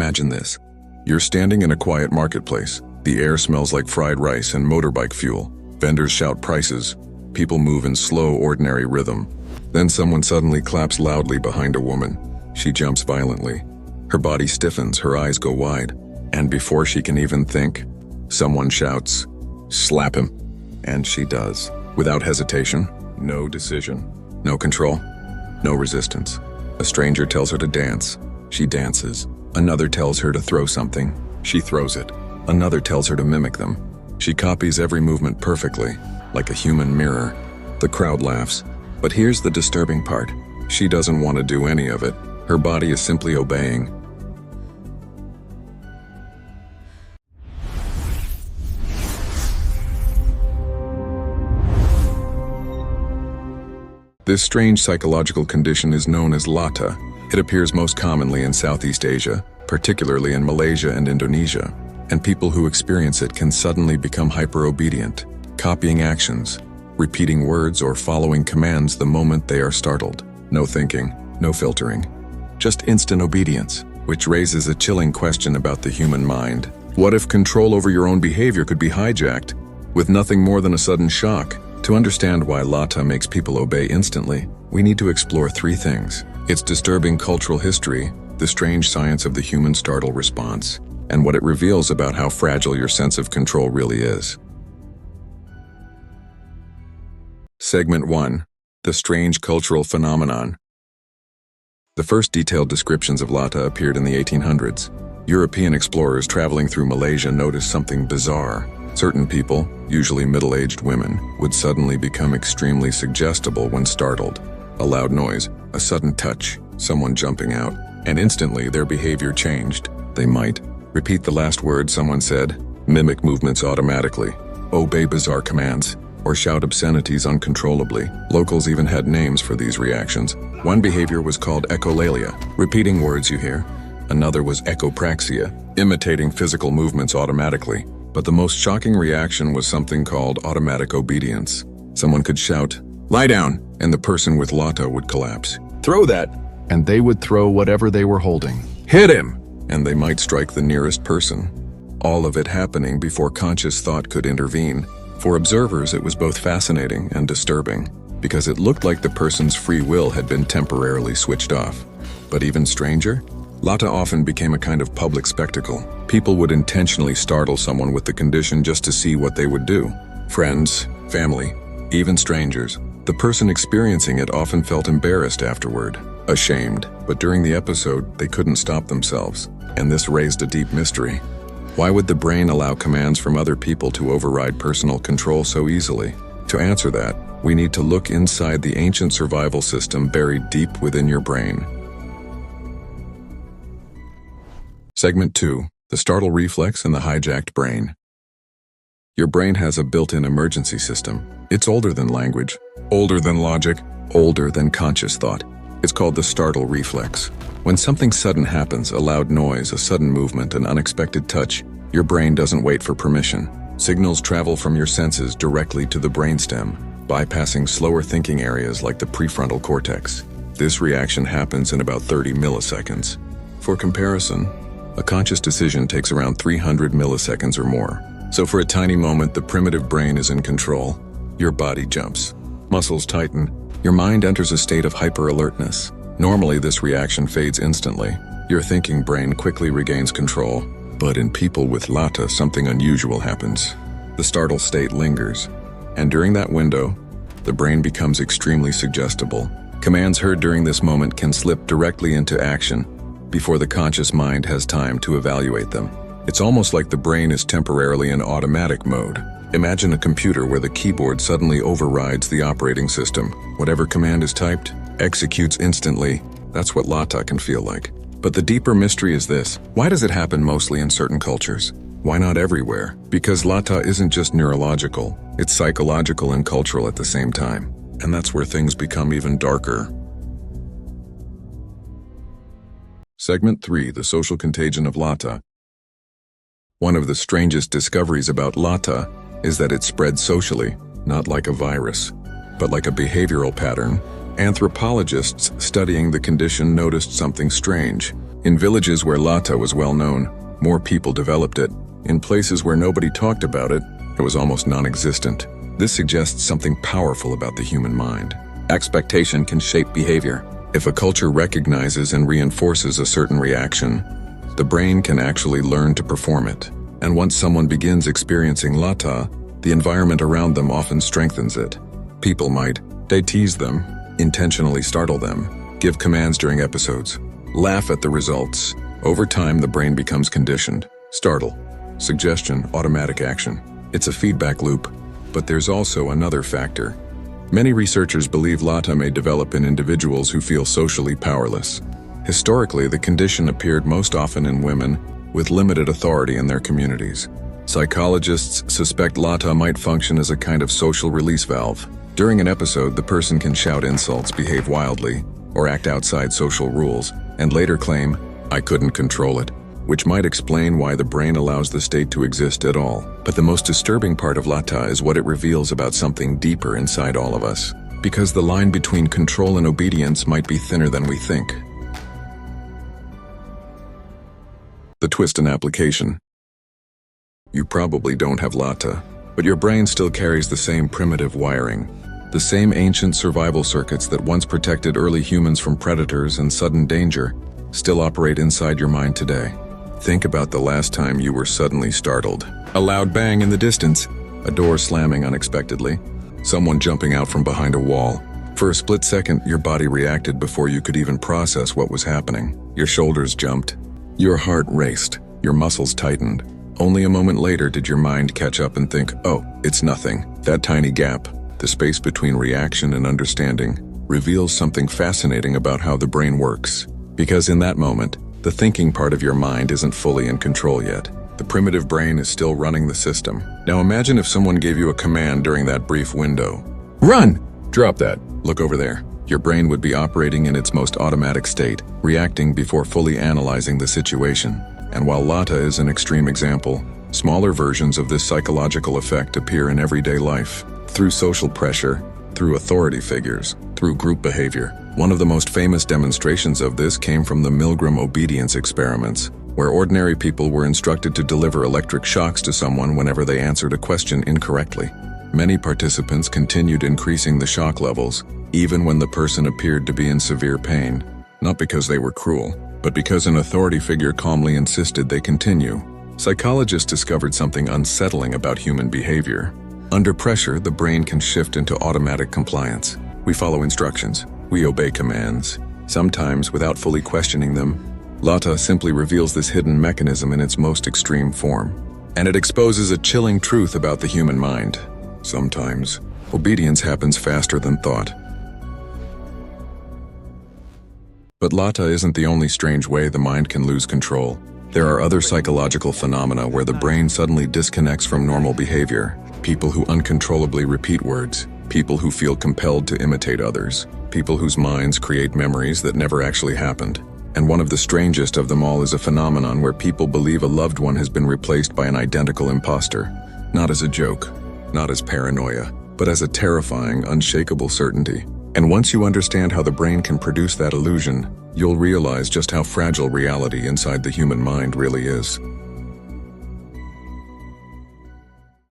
Imagine this. You're standing in a quiet marketplace. The air smells like fried rice and motorbike fuel. Vendors shout prices. People move in slow, ordinary rhythm. Then someone suddenly claps loudly behind a woman. She jumps violently. Her body stiffens, her eyes go wide. And before she can even think, someone shouts, "Slap him." And she does. Without hesitation, no decision, no control, no resistance. A stranger tells her to dance. She dances. Another tells her to throw something. She throws it. Another tells her to mimic them. She copies every movement perfectly, like a human mirror. The crowd laughs. But here's the disturbing part. She doesn't want to do any of it. Her body is simply obeying. This strange psychological condition is known as Latah. It appears most commonly in Southeast Asia, particularly in Malaysia and Indonesia, and people who experience it can suddenly become hyper-obedient, copying actions, repeating words or following commands the moment they are startled. No thinking, no filtering, just instant obedience, which raises a chilling question about the human mind. What if control over your own behavior could be hijacked, with nothing more than a sudden shock? To understand why Latah makes people obey instantly, we need to explore three things: its disturbing cultural history, the strange science of the human startle response, and what it reveals about how fragile your sense of control really is. Segment 1. The strange cultural phenomenon. The first detailed descriptions of Latah appeared in the 1800s. European explorers traveling through Malaysia noticed something bizarre. Certain people, usually middle-aged women, would suddenly become extremely suggestible when startled. A loud noise, a sudden touch, someone jumping out, and instantly their behavior changed. They might repeat the last word someone said, mimic movements automatically, obey bizarre commands, or shout obscenities uncontrollably. Locals even had names for these reactions. One behavior was called echolalia, repeating words you hear. Another was echopraxia, imitating physical movements automatically. But the most shocking reaction was something called automatic obedience. Someone could shout, "Lie down," and the person with Latah would collapse. "Throw that," and they would throw whatever they were holding. "Hit him," and they might strike the nearest person. All of it happening before conscious thought could intervene. For observers, it was both fascinating and disturbing, because it looked like the person's free will had been temporarily switched off. But even stranger, Latah often became a kind of public spectacle. People would intentionally startle someone with the condition just to see what they would do. Friends, family, even strangers. The person experiencing it often felt embarrassed afterward, ashamed, but during the episode, they couldn't stop themselves. And this raised a deep mystery. Why would the brain allow commands from other people to override personal control so easily? To answer that, we need to look inside the ancient survival system buried deep within your brain. Segment 2. The startle reflex and the hijacked brain. Your brain has a built-in emergency system. It's older than language, older than logic, older than conscious thought. It's called the startle reflex. When something sudden happens, a loud noise, a sudden movement, an unexpected touch, your brain doesn't wait for permission. Signals travel from your senses directly to the brainstem, bypassing slower thinking areas like the prefrontal cortex. This reaction happens in about 30 milliseconds. For comparison, a conscious decision takes around 300 milliseconds or more. So for a tiny moment, the primitive brain is in control. Your body jumps. Muscles tighten. Your mind enters a state of hyper-alertness. Normally, this reaction fades instantly. Your thinking brain quickly regains control. But in people with Latah, something unusual happens. The startle state lingers. And during that window, the brain becomes extremely suggestible. Commands heard during this moment can slip directly into action before the conscious mind has time to evaluate them. It's almost like the brain is temporarily in automatic mode. Imagine a computer where the keyboard suddenly overrides the operating system. Whatever command is typed, executes instantly. That's what Latah can feel like. But the deeper mystery is this: why does it happen mostly in certain cultures? Why not everywhere? Because Latah isn't just neurological, it's psychological and cultural at the same time. And that's where things become even darker. Segment 3. The social contagion of Latah. One of the strangest discoveries about Latah is that it spreads socially, not like a virus, but like a behavioral pattern. Anthropologists studying the condition noticed something strange. In villages where Latah was well known, more people developed it. In places where nobody talked about it, it was almost non-existent. This suggests something powerful about the human mind. Expectation can shape behavior. If a culture recognizes and reinforces a certain reaction, the brain can actually learn to perform it. And once someone begins experiencing Latah, the environment around them often strengthens it. People might tease them, intentionally startle them, give commands during episodes, laugh at the results. Over time, the brain becomes conditioned. Startle, suggestion, automatic action. It's a feedback loop. But there's also another factor. Many researchers believe Latah may develop in individuals who feel socially powerless. Historically, the condition appeared most often in women with limited authority in their communities. Psychologists suspect Latah might function as a kind of social release valve. During an episode, the person can shout insults, behave wildly, or act outside social rules, and later claim, "I couldn't control it," which might explain why the brain allows the state to exist at all. But the most disturbing part of Latah is what it reveals about something deeper inside all of us, because the line between control and obedience might be thinner than we think. The twist in application. You probably don't have Latah, but your brain still carries the same primitive wiring. The same ancient survival circuits that once protected early humans from predators and sudden danger still operate inside your mind today. Think about the last time you were suddenly startled. A loud bang in the distance, a door slamming unexpectedly, someone jumping out from behind a wall. For a split second, your body reacted before you could even process what was happening. Your shoulders jumped. Your heart raced, your muscles tightened. Only a moment later did your mind catch up and think, oh, it's nothing. That tiny gap, the space between reaction and understanding, reveals something fascinating about how the brain works. Because in that moment, the thinking part of your mind isn't fully in control yet. The primitive brain is still running the system. Now imagine if someone gave you a command during that brief window. Run! Drop that. Look over there. Your brain would be operating in its most automatic state, reacting before fully analyzing the situation. And while Latah is an extreme example, smaller versions of this psychological effect appear in everyday life. Through social pressure, through authority figures, through group behavior. One of the most famous demonstrations of this came from the Milgram obedience experiments, where ordinary people were instructed to deliver electric shocks to someone whenever they answered a question incorrectly. Many participants continued increasing the shock levels, even when the person appeared to be in severe pain, not because they were cruel, but because an authority figure calmly insisted they continue. Psychologists discovered something unsettling about human behavior. Under pressure, the brain can shift into automatic compliance. We follow instructions. We obey commands, sometimes without fully questioning them. Latah simply reveals this hidden mechanism in its most extreme form. And it exposes a chilling truth about the human mind. Sometimes, obedience happens faster than thought. But Latah isn't the only strange way the mind can lose control. There are other psychological phenomena where the brain suddenly disconnects from normal behavior. People who uncontrollably repeat words. People who feel compelled to imitate others. People whose minds create memories that never actually happened. And one of the strangest of them all is a phenomenon where people believe a loved one has been replaced by an identical imposter. Not as a joke, not as paranoia, but as a terrifying, unshakable certainty. And once you understand how the brain can produce that illusion, you'll realize just how fragile reality inside the human mind really is.